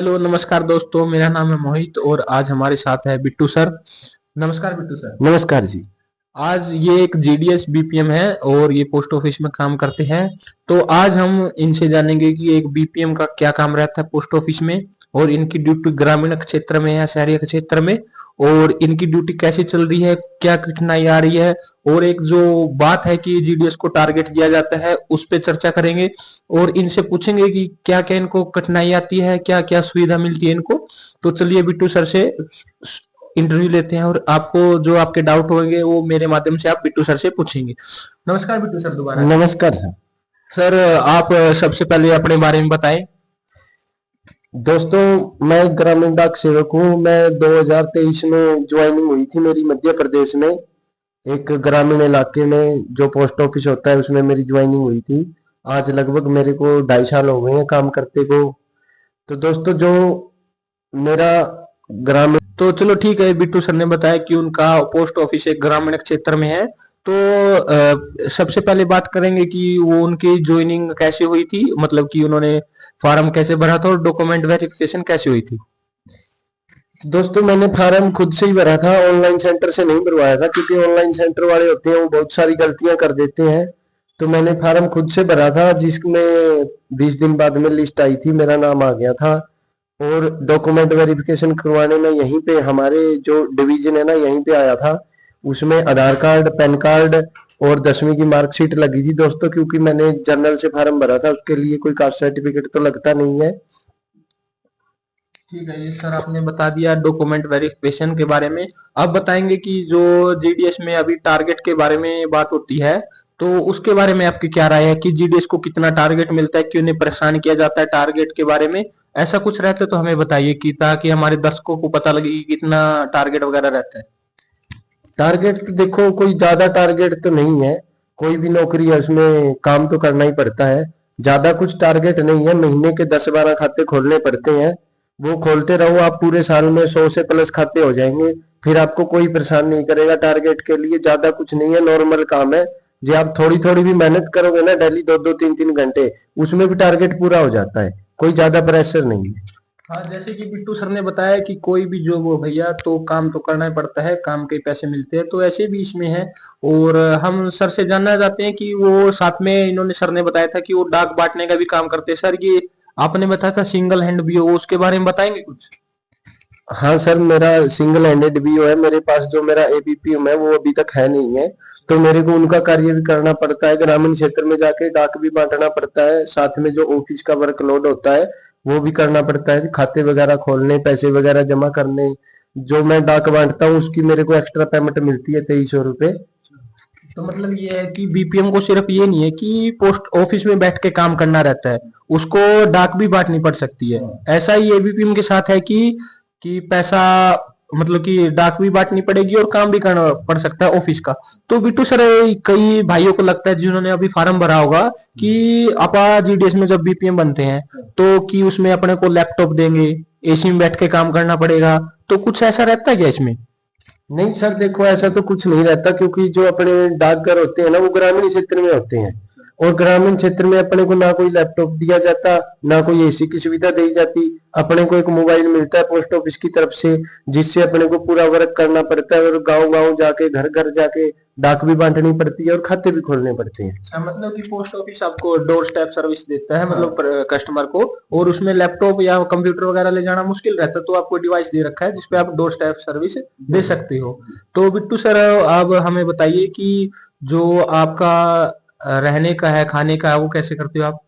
Hello नमस्कार दोस्तों, मेरा नाम है मोहित और आज हमारे साथ है बिट्टू सर। नमस्कार बिट्टू सर। नमस्कार जी। आज ये एक जीडीएस बीपीएम है और ये पोस्ट ऑफिस में काम करते हैं। तो आज हम इनसे जानेंगे कि एक बीपीएम का क्या काम रहता है पोस्ट ऑफिस में, और इनकी ड्यूटी ग्रामीण क्षेत्र में या शहरी क्षेत्र में, और इनकी ड्यूटी कैसे चल रही है, क्या कठिनाई आ रही है। और एक जो बात है कि जीडीएस को टारगेट दिया जाता है उस पे चर्चा करेंगे। और इनसे पूछेंगे कि क्या क्या इनको कठिनाई आती है, क्या क्या सुविधा मिलती है इनको। तो चलिए बिट्टू सर से इंटरव्यू लेते हैं और आपको जो आपके डाउट होंगे वो मेरे माध्यम से आप बिट्टू सर से पूछेंगे। नमस्कार बिट्टू सर दोबारा से। नमस्कार सर। सर आप सबसे पहले अपने बारे में बताएं। दोस्तों, मैं ग्रामीण डाक सेवक हूँ। मैं 2023 में ज्वाइनिंग हुई थी मेरी मध्य प्रदेश में, एक ग्रामीण इलाके में जो पोस्ट ऑफिस होता है उसमें मेरी ज्वाइनिंग हुई थी। आज लगभग मेरे को 2.5 साल हो गए हैं काम करते को। तो दोस्तों, जो मेरा ग्रामीण तो चलो ठीक है, बिट्टू सर ने बताया कि उनका पोस्ट ऑफिस एक ग्रामीण क्षेत्र में है। तो सबसे पहले बात करेंगे कि वो उनकी ज्वाइनिंग कैसे हुई थी, मतलब कि उन्होंने फॉर्म कैसे भरा था और डॉक्यूमेंट वेरिफिकेशन कैसे हुई थी। दोस्तों, मैंने फार्म खुद से ही भरा था, ऑनलाइन सेंटर से नहीं भरवाया था, क्योंकि ऑनलाइन सेंटर वाले होते हैं वो बहुत सारी गलतियां कर देते हैं। तो मैंने फार्म खुद से भरा था, जिसमें 20 दिन बाद में लिस्ट आई थी, मेरा नाम आ गया था। और डॉक्यूमेंट वेरिफिकेशन करवाने में यहीं पे हमारे जो डिवीजन है ना, यहीं पे आया था। उसमें आधार कार्ड, पैन कार्ड और 10वीं की मार्कशीट लगी थी दोस्तों, क्योंकि मैंने जनरल से फार्म भरा था, उसके लिए कोई कास्ट सर्टिफिकेट तो लगता नहीं है। ठीक है, ये सर आपने बता दिया डॉक्यूमेंट वेरिफिकेशन के बारे में। अब बताएंगे कि जो जीडीएस में अभी टारगेट के बारे में बात होती है, तो उसके बारे में आपकी क्या राय है कि जीडीएस को कितना टारगेट मिलता है, क्यों उन्हें परेशान किया जाता है टारगेट के बारे में। ऐसा कुछ रहता है तो हमें बताइए कि ताकि हमारे दर्शकों को पता लगे कि कितना टारगेट वगैरह रहता है। टारगेट तो देखो, कोई ज्यादा टारगेट तो नहीं है। कोई भी नौकरी है उसमें काम तो करना ही पड़ता है। ज्यादा कुछ टारगेट नहीं है, महीने के 10-12 खाते खोलने पड़ते हैं। वो खोलते रहो आप, पूरे साल में 100 से प्लस खाते हो जाएंगे। फिर आपको कोई परेशान नहीं करेगा। टारगेट के लिए ज्यादा कुछ नहीं है, नॉर्मल काम है। जो आप थोड़ी थोड़ी भी मेहनत करोगे ना, डेली 2-2 3-3 घंटे, उसमें भी टारगेट पूरा हो जाता है। कोई ज्यादा प्रेशर नहीं है। हाँ, जैसे कि बिट्टू सर ने बताया कि कोई भी जॉब हो भैया तो काम तो करना ही पड़ता है, काम के पैसे मिलते हैं, तो ऐसे भी इसमें है। और हम सर से जानना चाहते हैं कि वो साथ में इन्होंने सर ने बताया था कि वो डाक बांटने का भी काम करते हैं। सर ये आपने बताया था सिंगल हैंड भी हो, उसके बारे में बताएंगे कुछ। हाँ सर, मेरा सिंगल हैंडेड भी है। मेरे पास जो मेरा एबीपीएम है वो अभी तक है नहीं है। तो मेरे को उनका कार्य भी करना पड़ता है, ग्रामीण क्षेत्र में जाके डाक भी बांटना पड़ता है, साथ में जो ऑफिस का वर्कलोड होता है वो भी करना पड़ता है, खाते वगैरह खोलने, पैसे वगैरह जमा करने। जो मैं डाक बांटता हूँ उसकी मेरे को एक्स्ट्रा पेमेंट मिलती है 2300 रुपये। तो मतलब ये है कि बीपीएम को सिर्फ ये नहीं है कि पोस्ट ऑफिस में बैठ के काम करना रहता है, उसको डाक भी बांटनी पड़ सकती है। ऐसा ही एबीपीएम के साथ है कि पैसा, मतलब कि डाक भी बांटनी पड़ेगी और काम भी करना पड़ सकता है ऑफिस का। तो बिट्टू सर, कई भाइयों को लगता है जिन्होंने अभी फार्म भरा होगा कि अपा जीडीएस में जब बीपीएम बनते हैं तो कि उसमें अपने को लैपटॉप देंगे, एसी में बैठ के काम करना पड़ेगा। तो कुछ ऐसा रहता है क्या इसमें। नहीं सर, देखो ऐसा तो कुछ नहीं रहता, क्योंकि जो अपने डाकघर होते हैं ना वो ग्रामीण क्षेत्र में होते हैं। और ग्रामीण क्षेत्र में अपने को ना कोई लैपटॉप दिया जाता, ना कोई एसी की सुविधा दी जाती। अपने को एक मोबाइल मिलता है पोस्ट ऑफिस की तरफ से, जिससे अपने को पूरा वर्क करना पड़ता है, और गांव गांव जाके, घर घर जाके डाक भी बांटनी पड़ती है और खाते भी खोलने पड़ते हैं। अच्छा, मतलब कि पोस्ट ऑफिस आपको डोर स्टेप सर्विस देता है, मतलब कस्टमर को। और उसमें लैपटॉप या कंप्यूटर वगैरह ले जाना मुश्किल रहता है, तो आपको डिवाइस दे रखा है जिसपे आप डोर स्टेप सर्विस दे सकते हो। तो बिट्टू सर, अब हमें बताइए कि जो आपका रहने का है, खाने का है, वो कैसे करते हो आप।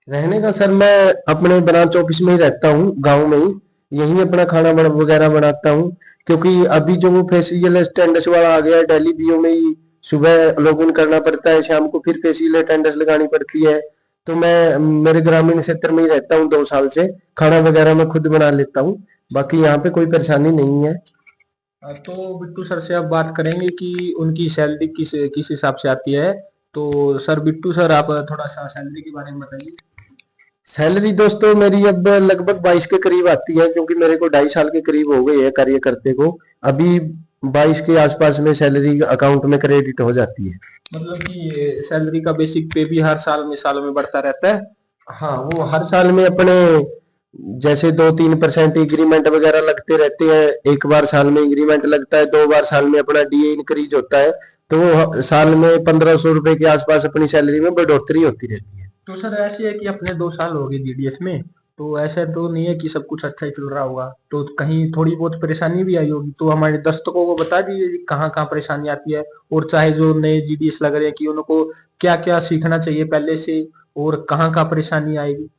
रहने का सर, मैं अपने ब्रांच ऑफिस में ही रहता हूँ, गांव में ही। यहीं अपना खाना वगैरह बनाता हूँ। क्योंकि अभी जो वो फेशियल अटेंडेंस वाला आ गया है, डेली बीओ में ही सुबह लॉगिन करना पड़ता है, शाम को फिर फेशियल अटेंडेंस लगानी पड़ती है। तो मैं मेरे ग्रामीण क्षेत्र में ही रहता हूँ 2 साल से। खाना वगैरह मैं खुद बना लेता हूँ। बाकी यहाँ पे कोई परेशानी नहीं है। तो बिट्टू सर से अब बात करेंगे कि उनकी सैलरी किस किस हिसाब से आती है। तो सर बिट्टू सर, आप थोड़ा सा सैलरी के बारे में बताइए। सैलरी दोस्तों मेरी अब लगभग 22 के करीब आती है, क्योंकि मेरे को 2.5 साल के करीब हो गए है कार्य करते को। अभी 22 के आसपास में सैलरी अकाउंट में क्रेडिट हो जाती है। मतलब कि सैलरी का बेसिक पे भी हर साल में बढ़ता रहता है। हाँ, वो हर साल में अपने जैसे 2-3% इंक्रीमेंट वगैरह लगते रहते हैं। एक बार साल में इंक्रीमेंट लगता है, 2 बार साल में अपना डीए इंक्रीज होता है। तो वो साल में 1500 रुपए के आसपास अपनी सैलरी में बढ़ोतरी होती रहती है। तो सर ऐसे है कि अपने 2 साल हो गए जीडीएस में, तो ऐसा तो नहीं है कि सब कुछ अच्छा ही चल रहा होगा, तो कहीं थोड़ी बहुत परेशानी भी आई होगी, तो हमारे दर्शकों को बता दीजिए कि कहाँ कहाँ परेशानी आती है, और चाहे जो नए जीडीएस लग रहे हैं कि उनको क्या क्या सीखना चाहिए पहले से, और कहाँ कहाँ परेशानी आएगी।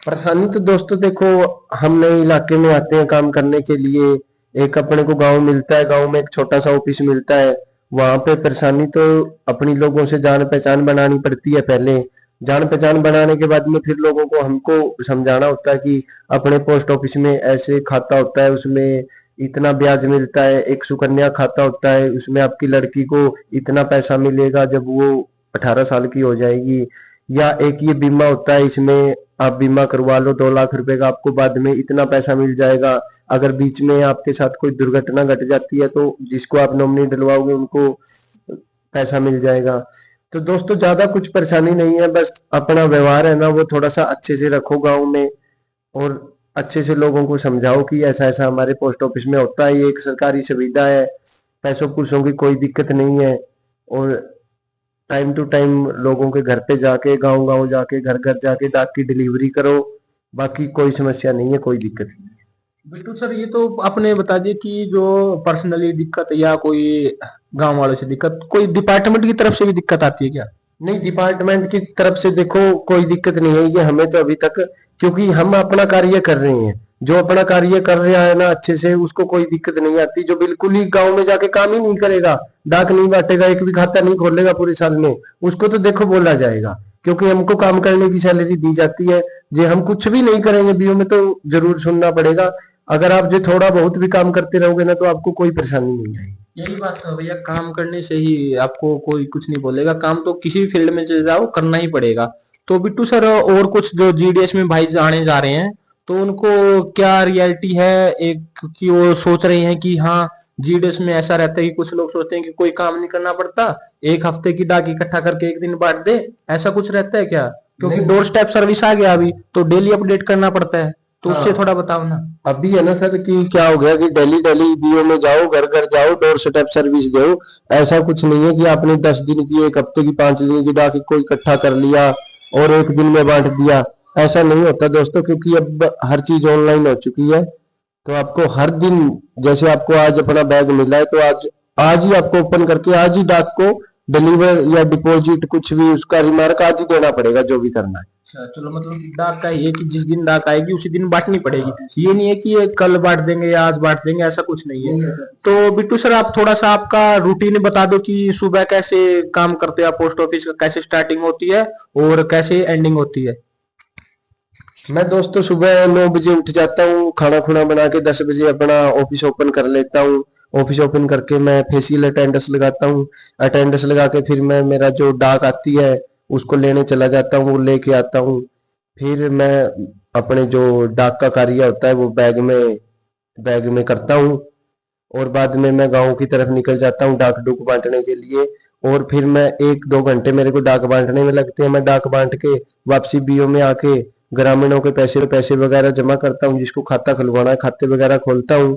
परेशानी तो दोस्तों देखो, हम नए इलाके में आते हैं काम करने के लिए। एक अपने को गांव मिलता है, गांव में एक छोटा सा ऑफिस मिलता है। वहां पे परेशानी तो अपनी लोगों से जान पहचान बनानी पड़ती है पहले। जान पहचान बनाने के बाद में फिर लोगों को हमको समझाना होता है कि अपने पोस्ट ऑफिस में ऐसे खाता होता है, उसमें इतना ब्याज मिलता है। एक सुकन्या खाता होता है, उसमें आपकी लड़की को इतना पैसा मिलेगा जब वो 18 साल की हो जाएगी। या एक ये बीमा होता है, इसमें आप बीमा करवा लो, 2 लाख रुपए का आपको बाद में इतना पैसा मिल जाएगा। अगर बीच में आपके साथ कोई दुर्घटना घट जाती है तो जिसको आप नॉमिनी डलवाओगे उनको पैसा मिल जाएगा। तो दोस्तों ज्यादा कुछ परेशानी नहीं है, बस अपना व्यवहार है ना वो थोड़ा सा अच्छे से रखो गांव में, और अच्छे से लोगों को समझाओ कि ऐसा ऐसा हमारे पोस्ट ऑफिस में होता है, ये एक सरकारी सुविधा है, पैसों पुसों की कोई दिक्कत नहीं है। और टाइम टू टाइम लोगों के घर पे जाके, गांव गांव जाके, घर घर जाके डाक की डिलीवरी करो। बाकी कोई समस्या नहीं है, कोई दिक्कत नहीं। बिट्टू सर ये तो आपने बता दिया कि जो पर्सनली दिक्कत या कोई गांव वालों से दिक्कत, कोई डिपार्टमेंट की तरफ से भी दिक्कत आती है क्या। नहीं, डिपार्टमेंट की तरफ से देखो कोई दिक्कत नहीं है, ये हमें तो अभी तक, क्योंकि हम अपना कार्य कर रहे हैं। जो अपना कार्य कर रहा है ना अच्छे से, उसको कोई दिक्कत नहीं आती। जो बिल्कुल ही गांव में जाके काम ही नहीं करेगा, डाक नहीं बांटेगा, एक भी खाता नहीं खोलेगा पूरे साल में, उसको तो देखो बोला जाएगा। क्योंकि हमको काम करने की सैलरी दी जाती है। जे हम कुछ भी नहीं करेंगे बीओ में तो जरूर सुनना पड़ेगा। अगर आप जो थोड़ा बहुत भी काम करते रहोगे ना तो आपको कोई परेशानी नहीं आएगी। यही बात है भैया, काम करने से ही आपको कोई कुछ नहीं बोलेगा, काम तो किसी भी फील्ड में चले जाओ करना ही पड़ेगा। तो बिट्टू सर और कुछ जो जीडीएस में भाई आने जा रहे हैं, तो उनको क्या रियलिटी है, एक कि वो सोच रहे हैं कि हाँ जीडीएस में ऐसा रहता है कि कुछ लोग सोचते हैं कि कोई काम नहीं करना पड़ता, एक हफ्ते की डाक इकट्ठा करके एक दिन बांट दे, ऐसा कुछ रहता है क्या। क्योंकि नहीं, डोर स्टेप सर्विस आ गया अभी, तो डेली अपडेट करना पड़ता है, तो उससे हाँ, थोड़ा बताओ ना। अभी है ना सर कि क्या हो गया कि डेली डेली बीओ में जाओ, घर घर जाओ, डोर स्टेप सर्विस दो। ऐसा कुछ नहीं है कि आपने 10 दिन की, एक हफ्ते की, 5 दिन की डाक को इकट्ठा कर लिया और एक दिन में बांट दिया। ऐसा नहीं होता दोस्तों, क्योंकि अब हर चीज ऑनलाइन हो चुकी है। तो आपको हर दिन, जैसे आपको आज अपना बैग मिला है तो आज आज ही आपको ओपन करके आज ही डाक को डिलीवर या डिपॉजिट कुछ भी उसका रिमार्क आज ही देना पड़ेगा, जो भी करना है। अच्छा चलो, मतलब कि डाक का ये कि जिस दिन डाक आएगी उसी दिन बांटनी पड़ेगी, ये नहीं है कि ये कल बांट देंगे या आज बांट देंगे, ऐसा कुछ नहीं है। तो बिट्टू सर आप थोड़ा सा आपका रूटीन बता दो कि सुबह कैसे काम करते हैं आप, पोस्ट ऑफिस का कैसे स्टार्टिंग होती है और कैसे एंडिंग होती है। मैं दोस्तों सुबह 9 बजे उठ जाता हूँ, खाना खुना बना के 10 बजे अपना ऑफिस ओपन कर लेता हूँ। ऑफिस ओपन करके मैं फेशियल अटेंडेंस लगाता हूँ। अटेंडेंस लगा के फिर मैं, मेरा जो डाक आती है उसको लेने चला जाता हूँ, वो लेके आता हूँ। फिर मैं अपने जो डाक का कार्य होता है वो बैग में करता हूँ। और बाद में मैं गाँव की तरफ निकल जाता हूँ डाक डुक बांटने के लिए। और फिर मैं 1-2 घंटे मेरे को डाक बांटने में लगते हैं। मैं डाक बांट के वापसी बीओ में आके ग्रामीणों के पैसे पैसे वगैरह जमा करता हूँ, जिसको खाता खुलवाना है खाते वगैरह खोलता हूँ।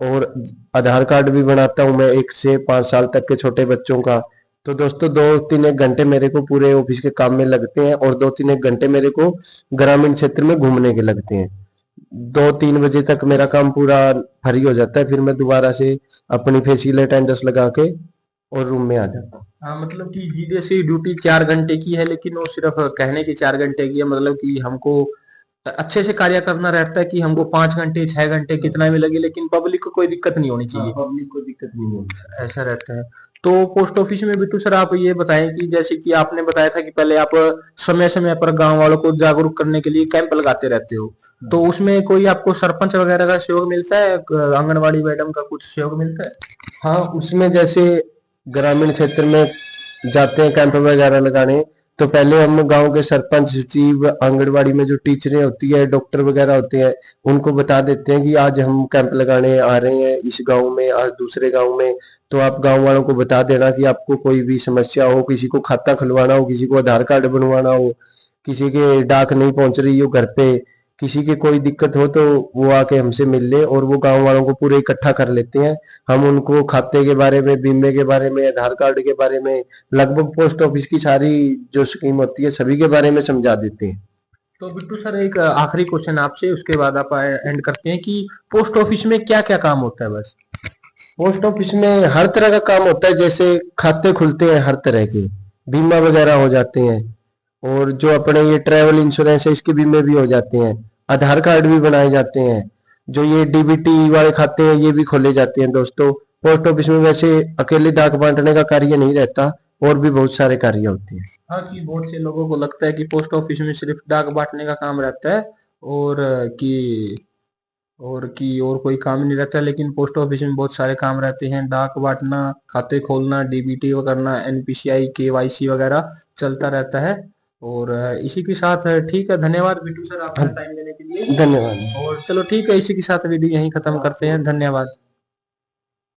और आधार कार्ड भी बनाता हूँ मैं 1 से 5 साल तक के छोटे बच्चों का। तो दोस्तों 2-3 1 घंटे मेरे को पूरे ऑफिस के काम में लगते हैं, और 2-3 1 घंटे मेरे को ग्रामीण क्षेत्र में घूमने के लगते हैं। 2-3 बजे तक मेरा काम पूरा फ्री हो जाता है, फिर मैं दोबारा से अपनी फेशियल अटेंडेंस लगा के और रूम में आ जाता हूँ। हाँ मतलब कि जीडीएस की ड्यूटी 4 घंटे की है, लेकिन वो सिर्फ कहने की 4 घंटे की है, मतलब कि हमको अच्छे से कार्य करना रहता है कि हमको 5 घंटे 6 घंटे कितना भी लगे, लेकिन पब्लिक को कोई दिक्कत नहीं होनी चाहिए। पब्लिक को दिक्कत नहीं होगी। ऐसा रहता है। तो पोस्ट ऑफिस में बिट्टू सर आप ये बताएं कि जैसे कि आपने बताया था कि पहले आप समय समय पर गांव वालों को जागरूक करने के लिए कैंप लगाते रहते हो, तो उसमें कोई आपको सरपंच वगैरह का सहयोग मिलता है, आंगनवाड़ी मैडम का कुछ सहयोग मिलता है। हाँ, उसमें जैसे ग्रामीण क्षेत्र में जाते हैं कैंप वगैरह लगाने, तो पहले हम गांव के सरपंच, सचिव, आंगनबाड़ी में जो टीचरें होती है, डॉक्टर वगैरह होते हैं, उनको बता देते हैं कि आज हम कैंप लगाने आ रहे हैं इस गांव में, आज दूसरे गांव में। तो आप गांव वालों को बता देना कि आपको कोई भी समस्या हो, किसी को खाता खुलवाना हो, किसी को आधार कार्ड बनवाना हो, किसी के डाक नहीं पहुंच रही हो घर पे, किसी की कोई दिक्कत हो तो वो आके हमसे मिल ले, और वो गांव वालों को पूरे इकट्ठा कर लेते हैं। हम उनको खाते के बारे में, बीमे के बारे में, आधार कार्ड के बारे में, लगभग पोस्ट ऑफिस की सारी जो स्कीम होती है सभी के बारे में समझा देते हैं। तो बिट्टू सर, एक आखिरी क्वेश्चन आपसे, उसके बाद आप एंड करते हैं कि पोस्ट ऑफिस में क्या क्या काम होता है बस। पोस्ट ऑफिस में हर तरह का काम होता है, जैसे खाते खुलते हैं हर तरह के, बीमा वगैरह हो जाते हैं, और जो अपने ये ट्रैवल इंश्योरेंस है इसके बीमे भी हो जाते हैं, आधार कार्ड भी बनाए जाते हैं, जो ये डीबीटी वाले खाते हैं ये भी खोले जाते हैं दोस्तों। पोस्ट ऑफिस में वैसे अकेले डाक बांटने का कार्य नहीं रहता, और भी बहुत सारे कार्य होते हैं। हाँ, कि बहुत से लोगों को लगता है कि पोस्ट ऑफिस में सिर्फ डाक बांटने का काम रहता है, और और कोई काम नहीं रहता, लेकिन पोस्ट ऑफिस में बहुत सारे काम रहते हैं। डाक बांटना, खाते खोलना, डीबीटी करना, एनपीसीआई, केवाईसी वगैरह चलता रहता है। और इसी के साथ ठीक है, धन्यवाद बिट्टू सर आपका टाइम देने के लिए। धन्यवाद। और चलो ठीक है, इसी के साथ वीडियो यहीं खत्म करते हैं। धन्यवाद।